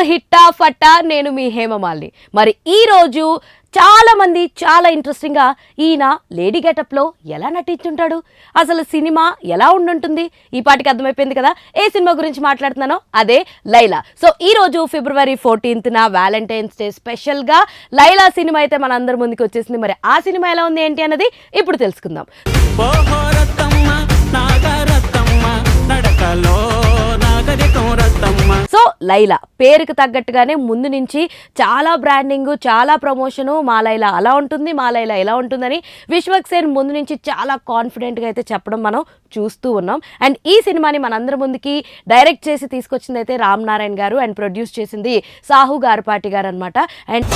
హిట్టా ఫట్టా నేను మీ హేమమాలిని. మరి ఈ రోజు చాలా మంది చాలా ఇంట్రెస్టింగ్గా ఈయన లేడీ గెటప్లో ఎలా నటించుంటాడు, అసలు సినిమా ఎలా ఉండుంటుంది, ఈ పాటికి అర్థమైపోయింది కదా ఏ సినిమా గురించి మాట్లాడుతున్నానో, అదే లైలా. సో ఈ రోజు February 14th వ్యాలంటైన్స్ డే స్పెషల్గా లైలా సినిమా అయితే మన అందరి ముందుకు వచ్చేసింది. మరి ఆ సినిమా ఎలా ఉంది ఏంటి అన్నది ఇప్పుడు తెలుసుకుందాం. సో లైలా పేరుకు తగ్గట్టుగానే ముందు నుంచి చాలా బ్రాండింగ్, చాలా ప్రమోషను, మా లైలా అలా ఉంటుంది, మా లైలా ఎలా ఉంటుందని విశ్వక్ సేన్ ముందు నుంచి చాలా కాన్ఫిడెంట్గా అయితే చెప్పడం మనం చూస్తూ ఉన్నాం. అండ్ ఈ సినిమాని మనందరి ముందుకి డైరెక్ట్ చేసి తీసుకొచ్చింది అయితే రామ్ నారాయణ్ గారు అండ్ ప్రొడ్యూస్ చేసింది సాహు గార్పాటి గారు అనమాట. అండ్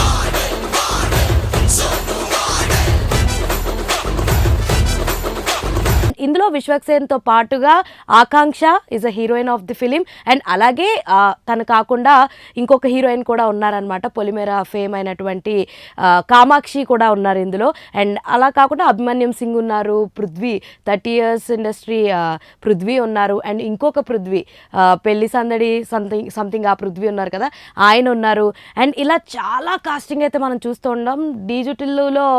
ఇందులో విశ్వక్ సేన్తో పాటుగా Akanksha is a heroine of the film. And అలాగే తను కాకుండా ఇంకొక హీరోయిన్ కూడా ఉన్నారనమాట, పొలిమేర ఫేమ్ అయినటువంటి కామాక్షి కూడా ఉన్నారు ఇందులో. అండ్ అలా కాకుండా అభిమన్యం సింగ్ ఉన్నారు, పృథ్వీ 30 years ఇండస్ట్రీ పృథ్వీ ఉన్నారు, అండ్ ఇంకొక పృథ్వీ పెళ్లి సందడి సంథింగ్ ఆ పృథ్వీ ఉన్నారు కదా, ఆయన ఉన్నారు. అండ్ ఇలా చాలా కాస్టింగ్ అయితే మనం చూస్తూ ఉన్నాం. డిజిటల్లో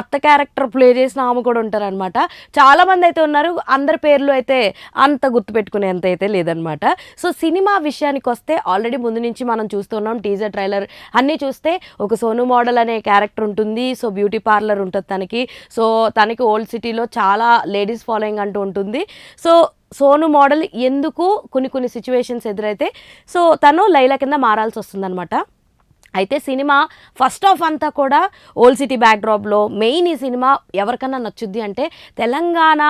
అత్త క్యారెక్టర్ ప్లే చేసిన ఆమె కూడా ఉంటారనమాట. చాలామంది అయితే ఉన్నారు, అందరి పేర్లు అయితే అంత గుర్తుపెట్టుకునేంత అయితే లేదనమాట. సో సినిమా విషయానికి వస్తే ఆల్రెడీ ముందు నుంచి మనం చూస్తున్నాం, టీజర్ ట్రైలర్ అన్నీ చూస్తే ఒక సోను మోడల్ అనే క్యారెక్టర్ ఉంటుంది. సో బ్యూటీ పార్లర్ ఉంటుంది తనకి. సో తనకి ఓల్డ్ సిటీలో చాలా లేడీస్ ఫాలోయింగ్ అంటూ ఉంటుంది. సో సోను మోడల్ ఎందుకు కొన్ని సిచ్యువేషన్స్ ఎదురైతే సో తను లైలా కింద మారాల్సి వస్తుందన్నమాట. అయితే సినిమా ఫస్ట్ ఆఫ్ అంతా కూడా ఓల్డ్ సిటీ బ్యాక్డ్రాప్లో మెయిన్ ఈ సినిమా ఎవరికన్నా నచ్చుద్ది అంటే తెలంగాణ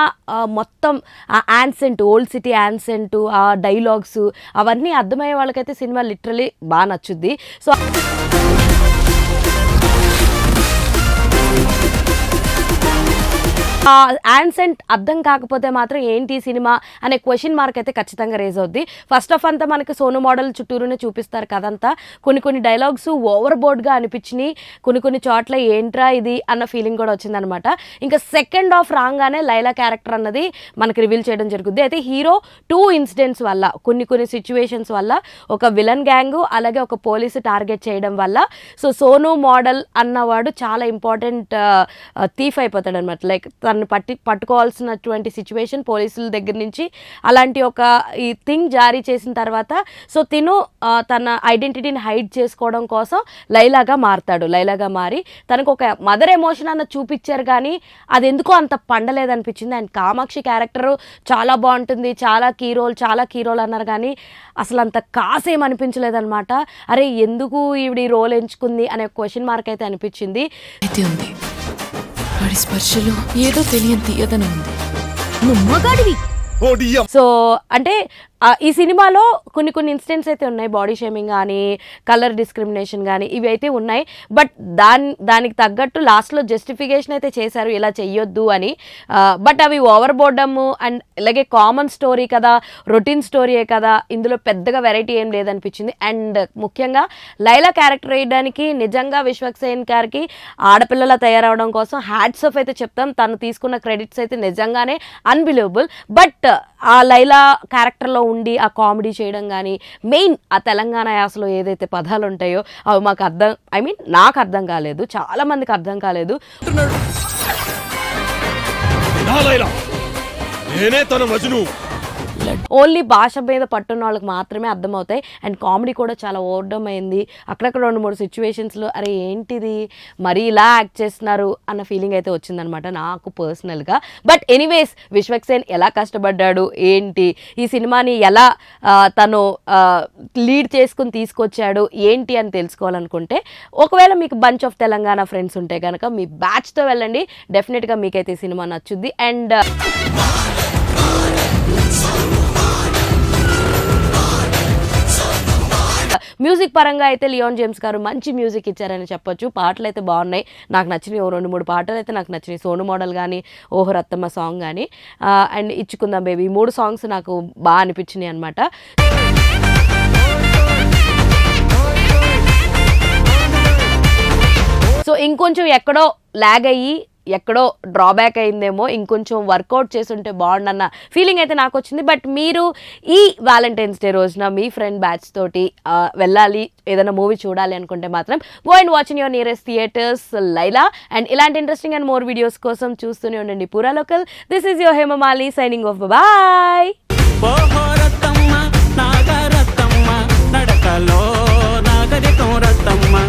మొత్తం ఆ యాన్సెంట్, ఓల్డ్ సిటీ యాన్సెంట్, ఆ డైలాగ్స్ అవన్నీ అర్థమయ్యే వాళ్ళకైతే సినిమా లిటరలీ బాగా నచ్చుద్ది. సో యాన్సెంట్ అర్థం కాకపోతే మాత్రం ఏంటి సినిమా అనే క్వశ్చన్ మార్క్ అయితే ఖచ్చితంగా రేజ్ అవుద్ది. ఫస్ట్ ఆఫ్ అంతా మనకి సోను మోడల్ చుట్టూరునే చూపిస్తారు కదంతా. కొన్ని డైలాగ్స్ ఓవర్ బోర్డ్గా అనిపించినాయి, కొన్ని చోట్ల ఏంట్రా ఇది అన్న ఫీలింగ్ కూడా వచ్చిందనమాట. ఇంకా సెకండ్ హాఫ్ రాగానే లైలా క్యారెక్టర్ అన్నది మనకి రివీల్ చేయడం జరుగుద్ది. అయితే హీరో 2 ఇన్సిడెంట్స్ వల్ల, కొన్ని సిచ్యువేషన్స్ వల్ల ఒక విలన్ గ్యాంగ్ అలాగే ఒక పోలీసు టార్గెట్ చేయడం వల్ల సో సోను మోడల్ అన్నవాడు చాలా ఇంపార్టెంట్ థీఫ్ అయిపోతాడు అనమాట. లైక్ తను పట్టుకోవాల్సినటువంటి సిచ్యువేషన్ పోలీసుల దగ్గర నుంచి అలాంటి ఒక ఈ థింగ్ జారీ చేసిన తర్వాత సో తిను తన ఐడెంటిటీని హైడ్ చేసుకోవడం కోసం లైలాగా మారుతాడు. లైలాగా మారి తనకు ఒక మదర్ ఎమోషన్ అన్న చూపించారు, కానీ అది ఎందుకో అంత పండలేదనిపించింది. అండ్ కామాక్షి క్యారెక్టర్ చాలా బాగుంటుంది, చాలా కీ రోల్ అన్నారు, కానీ అసలు అంత కాసేం అనిపించలేదన్నమాట. అరే ఎందుకు ఈవిడ ఈ రోల్ ఎంచుకుంది అనే క్వశ్చన్ మార్క్ అయితే అనిపించింది. వాడి స్పర్శలో ఏదో తెలియని తీయదనం ఉంది. నువ్వు మగాడివి. సో అంటే ఈ సినిమాలో కొన్ని ఇన్సిడెంట్స్ అయితే ఉన్నాయి, బాడీ షేమింగ్ కానీ కలర్ డిస్క్రిమినేషన్ కానీ ఇవి అయితే ఉన్నాయి. బట్ దానికి తగ్గట్టు లాస్ట్లో జస్టిఫికేషన్ అయితే చేశారు ఇలా చెయ్యొద్దు అని. బట్ అవి ఓవర్ బోర్డము అండ్ ఇలాగే కామన్ స్టోరీ కదా, రొటీన్ స్టోరీయే కదా, ఇందులో పెద్దగా వెరైటీ ఏం లేదనిపించింది. అండ్ ముఖ్యంగా లైలా క్యారెక్టర్ వేయడానికి నిజంగా విశ్వక్ సేన్ గారికి ఆడపిల్లలా తయారవడం కోసం హ్యాట్స్ ఆఫ్ అయితే చెప్తాం. తను తీసుకున్న క్రెడిట్స్ అయితే నిజంగానే అన్బిలీవబుల్. బట్ ఆ లైలా క్యారెక్టర్లో ఉండి ఆ కామెడీ చేయడం కానీ మెయిన్ ఆ తెలంగాణ యాసలో ఏదైతే పదాలు ఉంటాయో అవి మాకు నాకు అర్థం కాలేదు, చాలా మందికి అర్థం కాలేదు. ఓన్లీ భాష మీద పట్టున్న వాళ్ళకి మాత్రమే అర్థమవుతాయి. అండ్ కామెడీ కూడా చాలా ఓవర్డమ్ అయింది. అక్కడక్కడ 2-3 సిచ్యువేషన్స్లో అరే ఏంటిది మరీ ఇలా యాక్ట్ చేస్తున్నారు అన్న ఫీలింగ్ అయితే వచ్చిందనమాట నాకు పర్సనల్గా. బట్ ఎనీవేస్ విశ్వక్ సేన్ ఎలా కష్టపడ్డాడు ఏంటి, ఈ సినిమాని ఎలా తను లీడ్ చేసుకుని తీసుకొచ్చాడు ఏంటి అని తెలుసుకోవాలనుకుంటే ఒకవేళ మీకు బంచ్ ఆఫ్ తెలంగాణ ఫ్రెండ్స్ ఉంటే కనుక మీ బ్యాచ్తో వెళ్ళండి, డెఫినెట్గా మీకైతే ఈ సినిమా నచ్చుద్ది. అండ్ మ్యూజిక్ పరంగా అయితే లియోన్ జేమ్స్ గారు మంచి మ్యూజిక్ ఇచ్చారని చెప్పొచ్చు. పాటలు అయితే బాగున్నాయి, నాకు నచ్చినాయి. 2-3 పాటలు అయితే నాకు నచ్చినాయి. సోను మోడల్ కానీ, ఓహో రత్తమ్మ సాంగ్ కానీ అండ్ ఇచ్చుకుందాం బేబీ, 3 సాంగ్స్ నాకు బాగా అనిపించినాయి అనమాట. సో ఇంకొంచెం ఎక్కడో ల్యాగ్ అయ్యి ఎక్కడో డ్రాబ్యాక్ అయిందేమో, ఇంకొంచెం వర్కౌట్ చేసుంటే బాగుండన్న ఫీలింగ్ అయితే నాకు వచ్చింది. బట్ మీరు ఈ వ్యాలంటైన్స్ డే రోజున మీ ఫ్రెండ్ బ్యాచ్ తోటి వెళ్ళాలి, ఏదైనా మూవీ చూడాలి అనుకుంటే మాత్రం go and watch in your nearest theatres Laila. And ఇలాంటి ఇంట్రెస్టింగ్ అండ్ మోర్ వీడియోస్ కోసం చూస్తూనే ఉండండి Poora local. This is your Hemamali signing off. Bye.